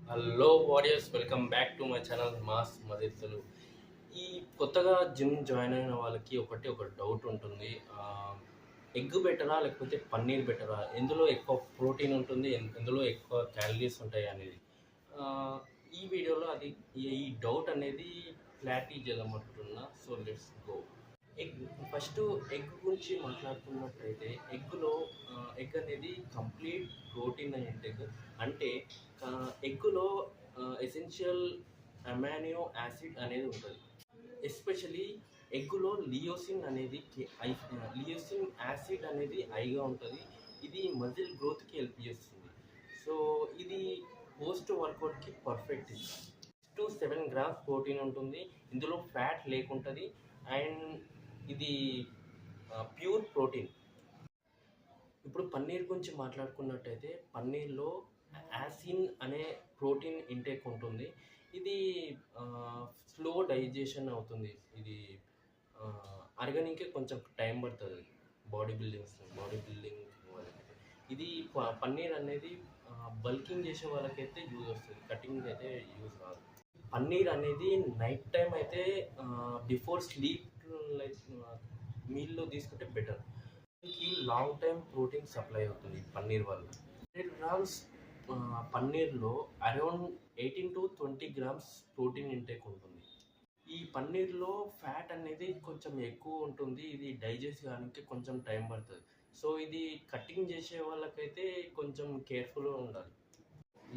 Hello warriors, welcome back to my channel మాస్ మదితులు. ఈ కొత్తగా జిమ్ జాయిన్ అయిన వాళ్ళకి ఒక డౌట్ ఉంటుంది. ఎగ్ బెటరా లేకపోతే పన్నీర్ బెటరా, ఎందులో ఎక్కువ ప్రోటీన్ ఉంటుంది, ఎందులో ఎక్కువ క్యాలరీస్ ఉంటాయి అనేది ఆ, ఈ వీడియోలో అది ఈ డౌట్ అనేది క్లారిటీ చేద్దామనుకుంటున్నా. So let's go. Egg first egg గురించి మాట్లాడుకున్నట్టయితే ఎగ్ అనేది కంప్లీట్ ప్రోటీన్ ఇంటెక్. అంటే ఎగ్గులో ఎసెన్షియల్ అమానియో యాసిడ్ అనేది ఉంటుంది. ఎస్పెషలీ ఎగ్గులో లియోసిన్ యాసిడ్ అనేది హైగా ఉంటుంది. ఇది మజిల్ గ్రోత్కి హెల్ప్ చేస్తుంది. సో ఇది పోస్ట్ వర్కౌట్కి పర్ఫెక్ట్. 6 to 7 grams ప్రోటీన్ ఉంటుంది. ఇందులో ఫ్యాట్ లేకుంటుంది. అండ్ ఇది ప్యూర్ ప్రోటీన్. ఇప్పుడు పన్నీర్ గురించి మాట్లాడుకున్నట్టయితే పన్నీర్లో యాసిన్ అనే ప్రోటీన్ ఇంటేక్ ఉంటుంది. ఇది స్లో డైజెషన్ అవుతుంది. ఇది అరగనీకే కొంచెం టైం పడుతుంది. బాడీ బిల్డింగ్ వాళ్ళకైతే ఇది పన్నీర్ అనేది బల్కింగ్ చేసే వాళ్ళకైతే యూజ్ వస్తుంది, కటింగ్ అయితే యూజ్ కాదు. పన్నీర్ అనేది నైట్ టైం అయితే బిఫోర్ స్లీప్ లైక్ మీల్లో తీసుకుంటే బెటర్. ఈ లాంగ్ టైం ప్రోటీన్ సప్లై అవుతుంది పన్నీర్ వల్ల. 100 grams పన్నీర్లో around 18 to 20 grams protein intake ఉంటుంది. ఈ పన్నీర్లో ఫ్యాట్ అనేది కొంచెం ఎక్కువ ఉంటుంది. ఇది డైజెస్ట్ కానికి కొంచెం టైం పడుతుంది. సో ఇది కటింగ్ చేసే వాళ్ళకైతే కొంచెం కేర్ఫుల్గా ఉండాలి.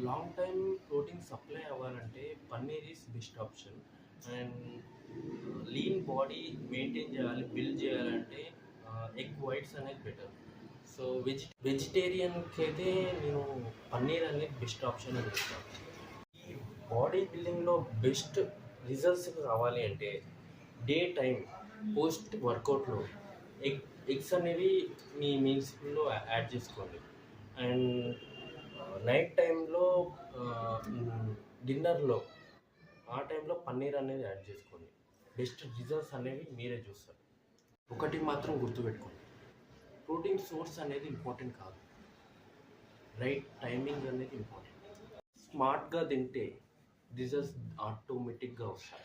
లాంగ్ టైం ప్రోటీన్ సప్లై అవ్వాలంటే paneer is best option. And lean body maintain చేయాలి, బిల్డ్ చేయాలంటే ఎగ్ వైట్స్ అనేది బెటర్. సో వెజిటేరియన్కి అయితే నేను పన్నీర్ అనేది బెస్ట్ ఆప్షన్ అని చెప్తాను. ఈ బాడీ బిల్డింగ్లో బెస్ట్ రిజల్ట్స్ కావాలి అంటే డే టైం పోస్ట్ వర్కౌట్లో ఎగ్స్ అనేవి మీ మీల్స్లో యాడ్ చేసుకోండి. అండ్ నైట్ టైంలో డిన్నర్లో ఆ టైంలో పన్నీర్ అనేది యాడ్ చేసుకోండి. బెస్ట్ రిజల్ట్స్ అనేవి మీరే చూస్తారు. ఒకటి మాత్రం గుర్తుపెట్టుకోండి, ప్రోటీన్ సోర్స్ అనేది ఇంపార్టెంట్ కాదు, రైట్ టైమింగ్ అనేది ఇంపార్టెంట్. స్మార్ట్గా తింటే రిజల్ట్స్ ఆటోమేటిక్గా వస్తాయి.